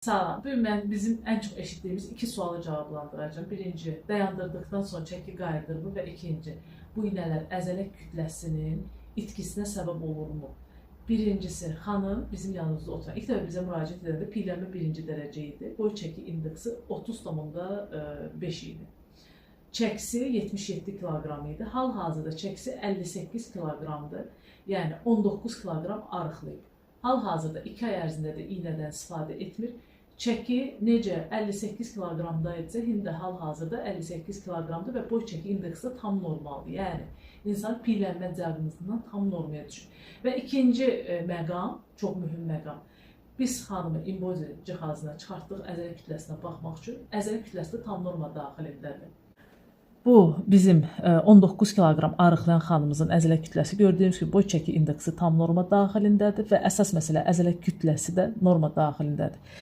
Sağ olun. Ben bizim en çok eşitliğimiz iki sualı cevaplandıracağım. Birinci, dayandırdıktan sonra çəki qaydırımı və ikinci, bu iğnələr əzələk kütləsinin itkisinə səbəb olurmu? Birincisi, xanım bizim yanımızda oturan, ilk dəfə bizə müraciət edəndə piyələnmə birinci dərəcə idi. Boy çəki indeksi 30,5 idi. Çəkisi 77 kiloqram idi. Hal-hazırda çəkisi 58 kiloqramdır. Yəni 19 kiloqram arıqlayıb. Hal-hazırda 2 ay ərzində də iğnədən istifadə etmir. Çəki necə 58 kiloqramda idisə, indi də hal-hazırda 58 kiloqramdır və boy çəki indeksi də tam normaldır. Yəni insan piyələnmə diaqnozindən tam normaya düşür. Və ikinci məqam, çox mühüm məqam. Biz xanımı imbozi cihazına çıxartdıq əzələ kütləsinə baxmaq üçün. Əzələ kütləsi də tam norma daxilindədir. Bu bizim 19 kiloqram arıqlayan xanımımızın əzələ kütləsi. Gördüyünüz kimi boy çəki indeksi tam norma daxilindədir və əsas məsələ əzələ kütləsi də norma daxilindədir.